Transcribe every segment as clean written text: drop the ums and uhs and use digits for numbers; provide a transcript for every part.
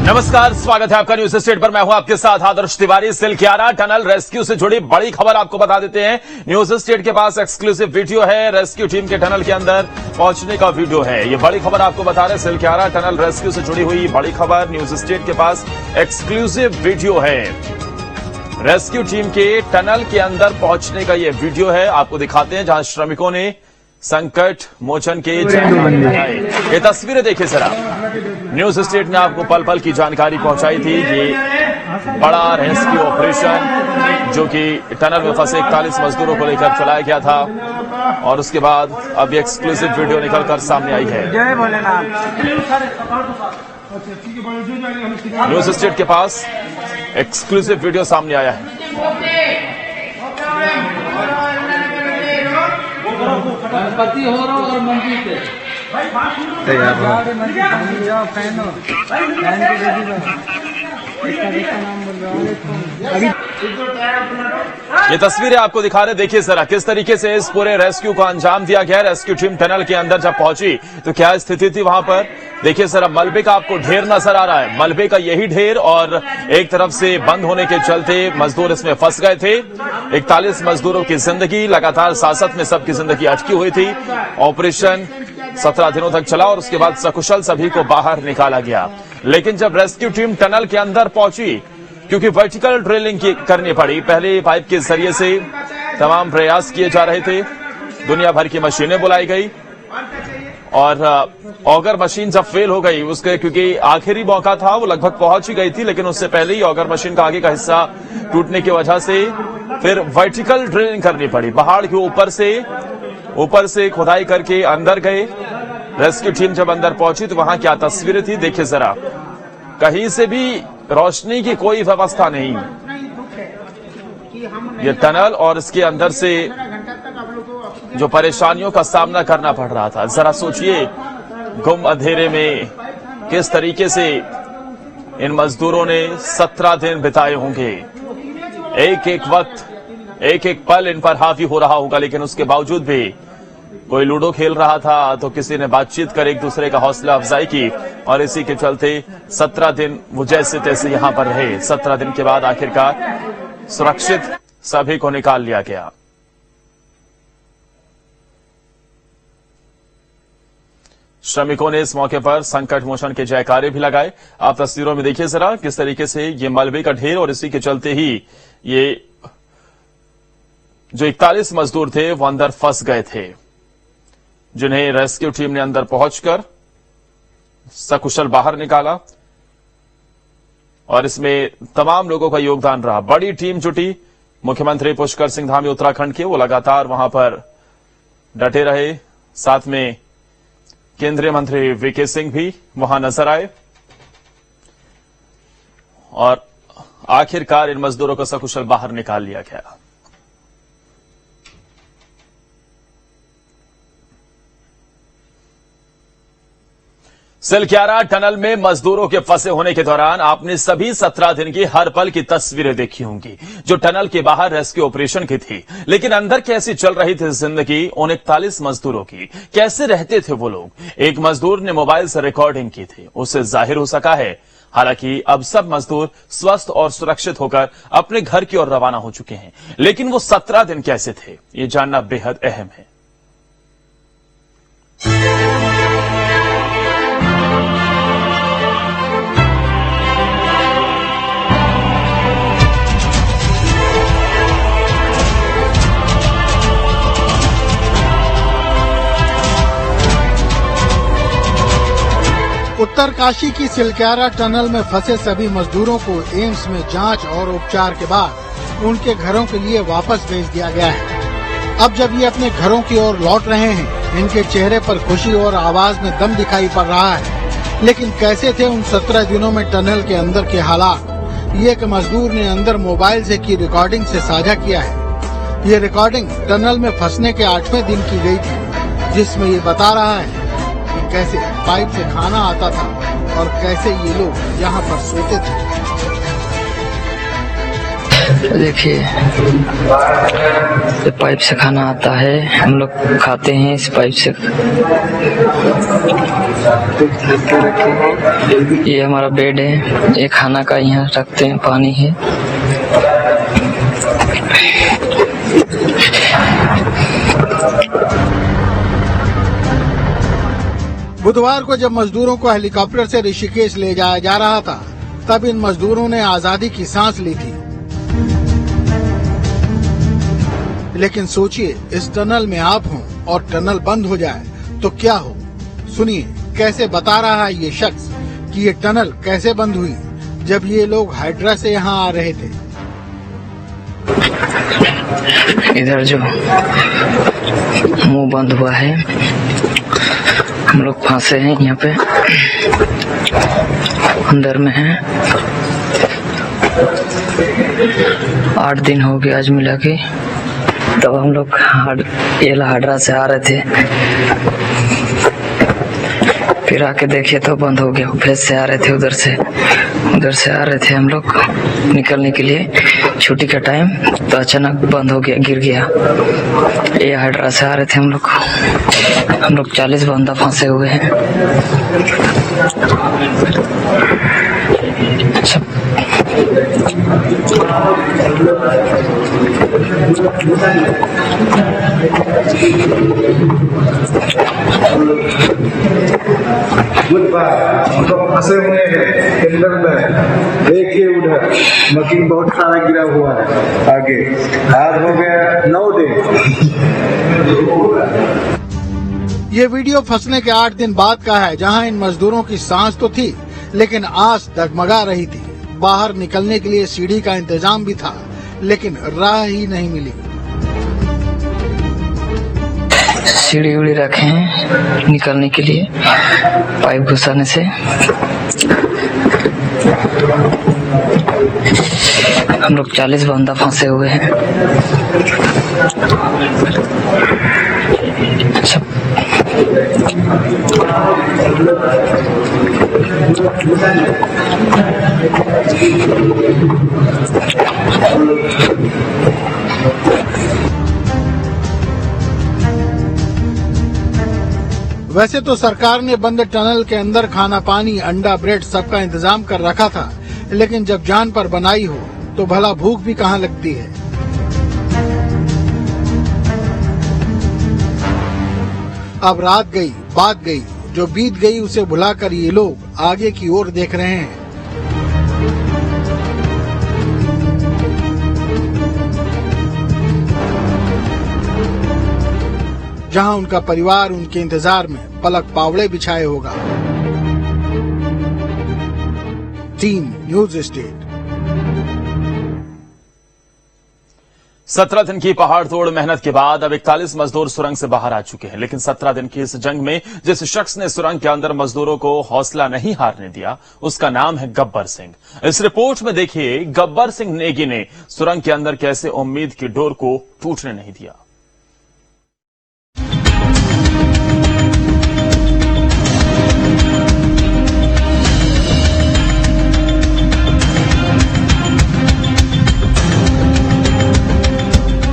नमस्कार, स्वागत है आपका न्यूज स्टेट पर। मैं हूं आपके साथ आदर्श तिवारी। सिलक्यारा टनल रेस्क्यू से जुड़ी बड़ी खबर आपको बता देते हैं। न्यूज स्टेट के पास एक्सक्लूसिव वीडियो है। रेस्क्यू टीम के टनल के अंदर पहुंचने का वीडियो है। ये बड़ी खबर आपको बता रहे हैं। सिलक्यारा टनल रेस्क्यू से जुड़ी हुई बड़ी खबर। न्यूज स्टेट के पास एक्सक्लूसिव वीडियो है। रेस्क्यू टीम के टनल के अंदर पहुंचने का यह वीडियो है। आपको दिखाते हैं जहां श्रमिकों ने संकट मोचन के ये तस्वीरें देखिए जरा। न्यूज स्टेट ने आपको पल पल की जानकारी पहुंचाई थी। ये बड़ा रेस्क्यू ऑपरेशन जो कि टनल में फंसे 41 मजदूरों को लेकर चलाया गया था और उसके बाद अब ये एक्सक्लूसिव वीडियो निकलकर सामने आई है। न्यूज स्टेट के पास एक्सक्लूसिव वीडियो सामने आया है। गणपति हो रहा और मंदिर से तैयार ये तस्वीरें आपको दिखा रहे, देखिए जरा किस तरीके से इस पूरे रेस्क्यू को अंजाम दिया गया। रेस्क्यू टीम टनल के अंदर जब पहुंची तो क्या स्थिति थी वहां पर, देखिए जरा। मलबे का आपको ढेर नजर आ रहा है, मलबे का यही ढेर, और एक तरफ से बंद होने के चलते मजदूर इसमें फंस गए थे। 41 मजदूरों की जिंदगी लगातार साथ में सबकी जिंदगी अटकी हुई थी। ऑपरेशन 17 दिनों तक चला और उसके बाद सकुशल सभी को बाहर निकाला गया। लेकिन जब रेस्क्यू टीम टनल के अंदर पहुंची, क्योंकि वर्टिकल ड्रिलिंग करनी पड़ी, पहले पाइप के जरिए से तमाम प्रयास किए जा रहे थे। दुनिया भर की मशीनें बुलाई गई और ऑगर मशीन जब फेल हो गई उसके, क्योंकि आखिरी मौका था, वो लगभग पहुंच ही गई थी, लेकिन उससे पहले ही ऑगर मशीन का आगे का हिस्सा टूटने की वजह से फिर वर्टिकल ड्रिलिंग करनी पड़ी। पहाड़ के ऊपर से खुदाई करके अंदर गए। रेस्क्यू टीम जब अंदर पहुंची तो वहां क्या तस्वीरें थी देखिए जरा। कहीं से भी रोशनी की कोई व्यवस्था नहीं। ये टनल और इसके अंदर से जो परेशानियों का सामना करना पड़ रहा था, जरा सोचिए। गुम अंधेरे में किस तरीके से इन मजदूरों ने 17 दिन बिताए होंगे। एक एक वक्त, एक एक पल इन पर हावी हो रहा होगा, लेकिन उसके बावजूद भी कोई लूडो खेल रहा था तो किसी ने बातचीत कर एक दूसरे का हौसला अफजाई की और इसी के चलते 17 दिन वो जैसे तैसे यहां पर रहे। 17 दिन के बाद आखिरकार सुरक्षित सभी को निकाल लिया गया। श्रमिकों ने इस मौके पर संकट मोचन के जयकारे भी लगाए। आप तस्वीरों में देखिए जरा किस तरीके से ये मलबे का ढेर और इसी के चलते ही ये जो 41 मजदूर थे वो अंदर फंस गए थे, जिन्हें रेस्क्यू टीम ने अंदर पहुंचकर सकुशल बाहर निकाला और इसमें तमाम लोगों का योगदान रहा। बड़ी टीम जुटी। मुख्यमंत्री पुष्कर सिंह धामी उत्तराखंड के, वो लगातार वहां पर डटे रहे। साथ में केंद्रीय मंत्री वीके सिंह भी वहां नजर आए और आखिरकार इन मजदूरों को सकुशल बाहर निकाल लिया गया। सिलक्यारा टनल में मजदूरों के फंसे होने के दौरान आपने सभी 17 दिन की हर पल की तस्वीरें देखी होंगी, जो टनल के बाहर रेस्क्यू ऑपरेशन की थी। लेकिन अंदर कैसी चल रही थी जिंदगी उन 41 मजदूरों की, कैसे रहते थे वो लोग। एक मजदूर ने मोबाइल से रिकॉर्डिंग की थी, उससे जाहिर हो सका है। हालांकि अब सब मजदूर स्वस्थ और सुरक्षित होकर अपने घर की ओर रवाना हो चुके हैं, लेकिन वो 17 दिन कैसे थे, ये जानना बेहद अहम है। उत्तरकाशी की सिलक्यारा टनल में फंसे सभी मजदूरों को एम्स में जांच और उपचार के बाद उनके घरों के लिए वापस भेज दिया गया है। अब जब ये अपने घरों की ओर लौट रहे हैं, इनके चेहरे पर खुशी और आवाज में दम दिखाई पड़ रहा है। लेकिन कैसे थे उन 17 दिनों में टनल के अंदर के हालात, ये एक मजदूर ने अंदर मोबाइल से की रिकॉर्डिंग से साझा किया है। ये रिकॉर्डिंग टनल में फंसने के 8वें दिन की गई थी, जिसमें ये बता रहा है कि कैसे पाइप से खाना आता था और कैसे ये लोग यहाँ पर सोते थे। देखिए ये पाइप से खाना आता है, हम लोग खाते हैं इस पाइप से। ये हमारा बेड है, ये खाना का यहाँ रखते हैं, पानी है। बुधवार को जब मजदूरों को हेलीकॉप्टर से ऋषिकेश ले जाया जा रहा था, तब इन मजदूरों ने आजादी की सांस ली थी। लेकिन सोचिए, इस टनल में आप हों और टनल बंद हो जाए तो क्या हो। सुनिए कैसे बता रहा है ये शख्स कि ये टनल कैसे बंद हुई जब ये लोग हाइड्रा से यहाँ आ रहे थे। इधर जो मुंह बंद हुआ है, हम लोग फंसे हैं यहाँ पे, अंदर में हैं। 8 दिन हो गए आज मिला के। तब हम लोग हाइड्रा से आ रहे थे, फिर आके देखिए तो बंद हो गया। फिर से आ रहे थे, उधर से आ रहे थे हम लोग निकलने के लिए छुट्टी का टाइम, तो अचानक बंद हो गया, गिर गया। ये हाइड्रा से आ रहे थे हम लोग 40 बंदा फंसे हुए हैं। हम लोग फंसे हुए हैं टेंडर में। देखिए उधर मशीन बहुत सारा गिरा हुआ है आगे। आज हो गया 9 दिन। ये वीडियो फंसने के 8 दिन बाद का है, जहां इन मजदूरों की सांस तो थी लेकिन आस डगमगा रही थी। बाहर निकलने के लिए सीढ़ी का इंतजाम भी था, लेकिन राह ही नहीं मिली। सीढ़ी उड़ी रखे हैं निकलने के लिए, पाइप घुसाने से। हम लोग 40 बंदा फंसे हुए हैं। वैसे तो सरकार ने बंद टनल के अंदर खाना पानी, अंडा, ब्रेड सबका इंतजाम कर रखा था, लेकिन जब जान पर बनाई हो तो भला भूख भी कहाँ लगती है। अब रात गई, बात गई, जो बीत गई उसे भुलाकर ये लोग आगे की ओर देख रहे हैं। जहां उनका परिवार उनके इंतजार में पलक पावड़े बिछाए होगा। Team news state. 17 दिन की पहाड़ तोड़ मेहनत के बाद अब 41 मजदूर सुरंग से बाहर आ चुके हैं। लेकिन 17 दिन की इस जंग में जिस शख्स ने सुरंग के अंदर मजदूरों को हौसला नहीं हारने दिया, उसका नाम है गब्बर सिंह। इस रिपोर्ट में देखिए गब्बर सिंह नेगी ने सुरंग के अंदर कैसे उम्मीद की डोर को टूटने नहीं दिया।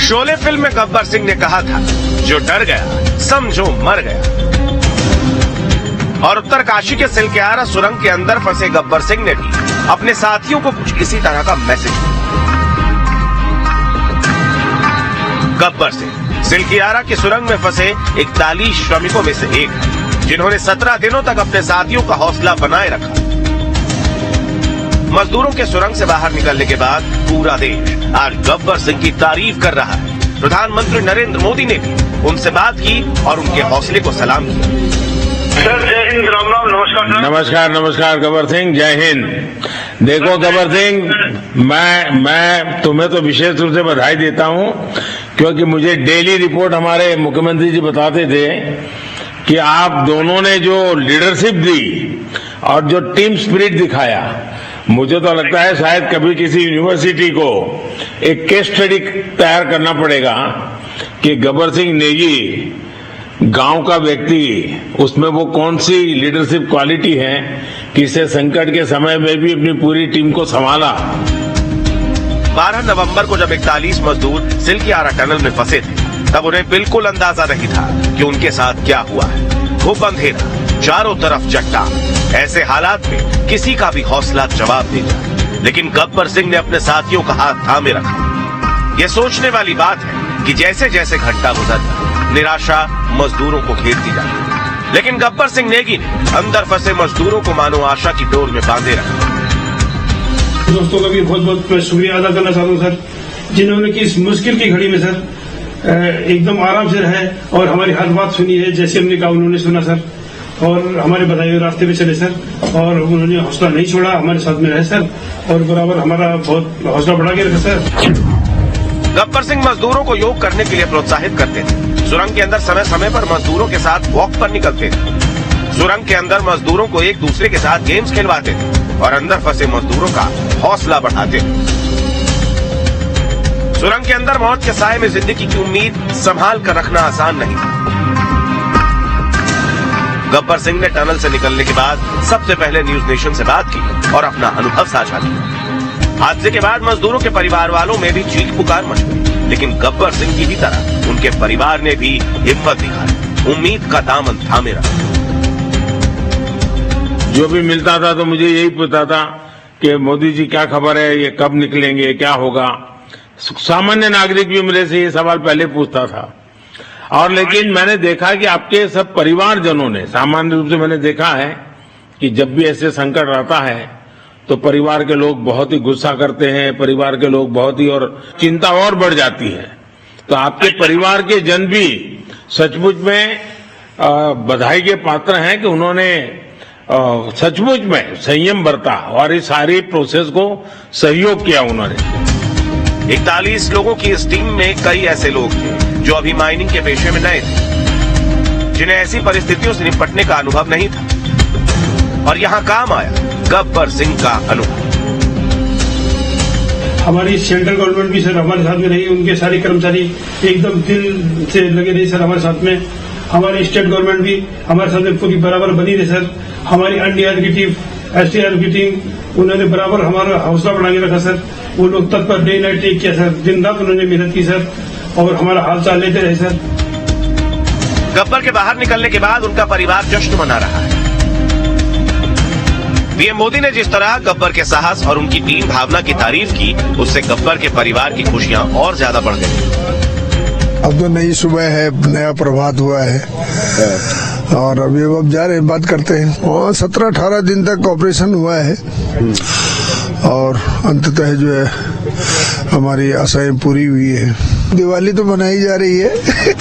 शोले फिल्म में गब्बर सिंह ने कहा था, जो डर गया समझो मर गया। और उत्तरकाशी के सिलकेआरा सुरंग के अंदर फंसे गब्बर सिंह ने भी अपने साथियों को कुछ इसी तरह का मैसेज दिया। गब्बर सिंह सिलकेआरा की सुरंग में फंसे 41 श्रमिकों में से एक है, जिन्होंने 17 दिनों तक अपने साथियों का हौसला बनाए रखा। मजदूरों के सुरंग से बाहर निकलने के बाद पूरा देश आज गब्बर सिंह की तारीफ कर रहा है। प्रधानमंत्री नरेंद्र मोदी ने भी उनसे बात की और उनके हौसले को सलाम किया। सर जय हिंद, राम राम, नमस्कार। नमस्कार गब्बर सिंह, जय हिंद। देखो गब्बर सिंह, मैं तुम्हें तो विशेष रूप से बधाई देता हूं, क्योंकि मुझे डेली रिपोर्ट हमारे मुख्यमंत्री जी बताते थे कि आप दोनों ने जो लीडरशिप दी और जो टीम स्पिरिट दिखाया, मुझे तो लगता है शायद कभी किसी यूनिवर्सिटी को एक केस स्टडी तैयार करना पड़ेगा कि गब्बर सिंह नेगी गांव का व्यक्ति, उसमें वो कौन सी लीडरशिप क्वालिटी है, किसे संकट के समय में भी अपनी पूरी टीम को संभाला। 12 नवंबर को जब 41 मजदूर सिलकियारा टनल में फंसे थे, तब उन्हें बिल्कुल अंदाजा नहीं था कि उनके साथ क्या हुआ है। खूब अंधेरा, चारों तरफ चट्टान। ऐसे हालात में किसी का भी हौसला जवाब नहीं था, लेकिन गब्बर सिंह ने अपने साथियों का हाथ थामे रखा। यह सोचने वाली बात है कि जैसे जैसे घंटा गुजरता, निराशा मजदूरों को घेरती जाती, लेकिन गब्बर सिंह नेगी ने अंदर फंसे मजदूरों को मानो आशा की डोर में बांधे रखा। दोस्तों का भी बहुत बहुत शुक्रिया अदा करना चाहता हूँ सर, जिन्होंने कि इस मुश्किल की घड़ी में सर एकदम आराम से रहे और हमारी हर बात सुनी है। जैसे हमने कहा उन्होंने सुना सर, और हमारे बताए हुए रास्ते पे चले सर, और उन्होंने हौसला नहीं छोड़ा, हमारे साथ में रहे सर, और बराबर हमारा बहुत हौसला बढ़ा के रखा सर। गब्बर सिंह मजदूरों को योग करने के लिए प्रोत्साहित करते थे। सुरंग के अंदर समय समय पर मजदूरों के साथ वॉक पर निकलते थे। सुरंग के अंदर मजदूरों को एक दूसरे के साथ गेम्स खिलवाते थे और अंदर फंसे मजदूरों का हौसला बढ़ाते थे। सुरंग के अंदर मौत के साए में जिंदगी की उम्मीद संभाल कर रखना आसान नहीं था। गब्बर सिंह ने टनल से निकलने के बाद सबसे पहले न्यूज नेशन से बात की और अपना अनुभव साझा किया। हादसे के बाद मजदूरों के परिवार वालों में भी चीख पुकार मच गई, लेकिन गब्बर सिंह की ही तरह उनके परिवार ने भी हिम्मत दिखाई, उम्मीद का दामन थामे रखा। जो भी मिलता था तो मुझे यही पूछता था कि मोदी जी क्या खबर है, ये कब निकलेंगे, क्या होगा। सामान्य नागरिक भी मेरे से ये सवाल पहले पूछता था। और लेकिन मैंने देखा कि आपके सब परिवारजनों ने, सामान्य रूप से मैंने देखा है कि जब भी ऐसे संकट आता है तो परिवार के लोग बहुत ही गुस्सा करते हैं, परिवार के लोग बहुत ही, और चिंता और बढ़ जाती है। तो आपके परिवार के जन भी सचमुच में बधाई के पात्र हैं कि उन्होंने सचमुच में संयम बरता और इस सारी प्रोसेस को सहयोग किया उन्होंने। 41 लोगों की इस टीम में कई ऐसे लोग थे जो अभी माइनिंग के पेशे में नए थे, जिन्हें ऐसी परिस्थितियों से निपटने का अनुभव नहीं था, और यहाँ काम आया गब्बर सिंह का अनुभव। हमारी सेंट्रल गवर्नमेंट भी सर हमारे साथ में रही, उनके सारे कर्मचारी एकदम दिल से लगे रहे सर हमारे साथ में। हमारी स्टेट गवर्नमेंट भी हमारे साथ में पूरी बराबर बनी रही सर। हमारी एनडीआर की टीम, एसडीआर की टीम, उन्होंने बराबर हमारा हौसला बढ़ा के रखा सर। वो लोग तत्पर डे नाइट टेक किया सर, दिन रात उन्होंने मेहनत की सर, और हमारा हाल चाल लेते रहे सर। गब्बर के बाहर निकलने के बाद उनका परिवार जश्न मना रहा है। पीएम मोदी ने जिस तरह गब्बर के साहस और उनकी टीम भावना की तारीफ की, उससे गब्बर के परिवार की खुशियां और ज्यादा बढ़ गई। अब तो नई सुबह है, नया प्रभात हुआ है, और अभी अब जा रहे हैं, बात करते हैं। और 17-18 दिन तक ऑपरेशन हुआ है, और अंततः जो है हमारी आशाएं पूरी हुई है। दिवाली तो मनाई जा रही है।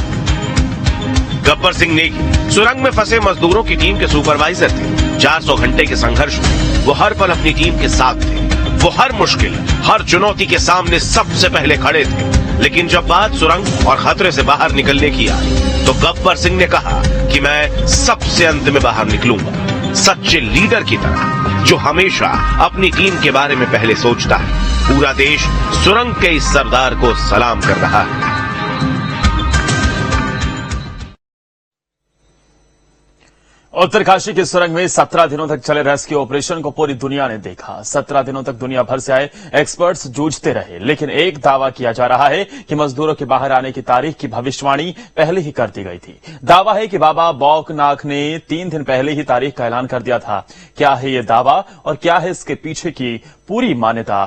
गब्बर सिंह नेगी सुरंग में फंसे मजदूरों की टीम के सुपरवाइजर थे। 400 घंटे के संघर्ष में वो हर पल अपनी टीम के साथ थे। वो हर मुश्किल, हर चुनौती के सामने सबसे पहले खड़े थे। लेकिन जब बात सुरंग और खतरे से बाहर निकलने की आई, तो गब्बर सिंह ने कहा कि मैं सबसे अंत में बाहर निकलूंगा, सच्चे लीडर की तरह जो हमेशा अपनी टीम के बारे में पहले सोचता है। पूरा देश सुरंग के इस सरदार को सलाम कर रहा है। उत्तरकाशी की सुरंग में 17 दिनों तक चले रेस्क्यू ऑपरेशन को पूरी दुनिया ने देखा। 17 दिनों तक दुनिया भर से आए एक्सपर्ट्स जूझते रहे, लेकिन एक दावा किया जा रहा है कि मजदूरों के बाहर आने की तारीख की भविष्यवाणी पहले ही कर दी गई थी। दावा है कि बाबा बौखनाक ने 3 दिन पहले ही तारीख का ऐलान कर दिया था। क्या है ये दावा और क्या है इसके पीछे की पूरी मान्यता,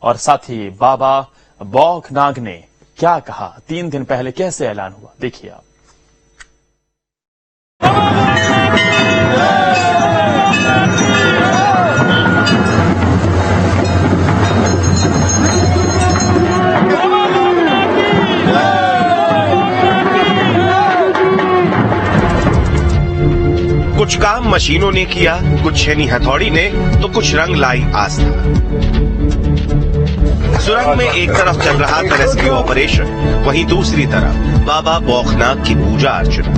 और साथ ही बाबा बौखनाक ने क्या कहा, 3 दिन पहले कैसे ऐलान हुआ, देखिए आप। कुछ काम मशीनों ने किया, कुछ छेनी हथौड़ी ने, तो कुछ रंग लाई आस्था। सुरंग में एक तरफ चल रहा था रेस्क्यू ऑपरेशन, वहीं दूसरी तरफ बाबा बौखनाक की पूजा अर्चना।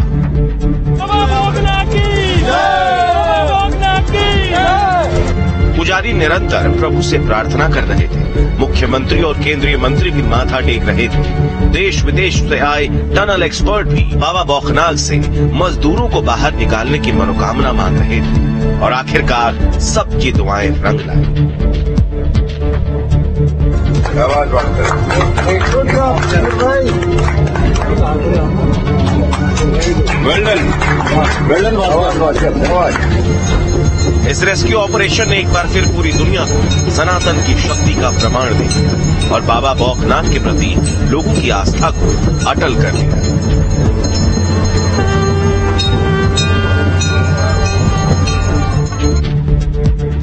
पुजारी निरंतर प्रभु से प्रार्थना कर रहे थे। मुख्यमंत्री और केंद्रीय मंत्री भी माथा टेक रहे थे। देश विदेश से आए टनल एक्सपर्ट भी बाबा बौखनाक से मजदूरों को बाहर निकालने की मनोकामना मान रहे थे, और आखिरकार सबकी दुआएं रंग लाई। इस रेस्क्यू ऑपरेशन ने एक बार फिर पूरी दुनिया को सनातन की शक्ति का प्रमाण दे दिया और बाबा बौखनाथ के प्रति लोगों की आस्था को अटल कर दिया।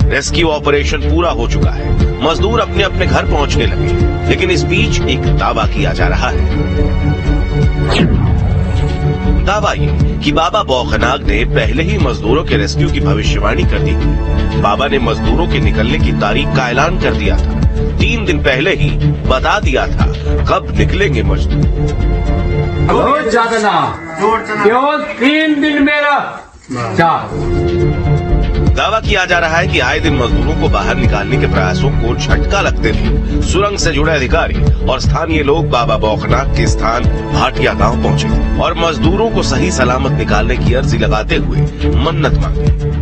रेस्क्यू ऑपरेशन पूरा हो चुका है, मजदूर अपने अपने घर पहुंचने लगे, लेकिन इस बीच एक दावा किया जा रहा है। दावा ये कि बाबा बौखनाग ने पहले ही मजदूरों के रेस्क्यू की भविष्यवाणी कर दी। बाबा ने मजदूरों के निकलने की तारीख का ऐलान कर दिया था, 3 दिन पहले ही बता दिया था कब निकलेंगे मजदूर। बहुत ज्यादा ना, केवल 3 दिन मेरा दावा किया जा रहा है कि आए दिन मजदूरों को बाहर निकालने के प्रयासों को झटका लगते थे सुरंग से जुड़े अधिकारी और स्थानीय लोग बाबा बौखनाग के स्थान भाटिया गांव पहुंचे और मजदूरों को सही सलामत निकालने की अर्जी लगाते हुए मन्नत मांगी।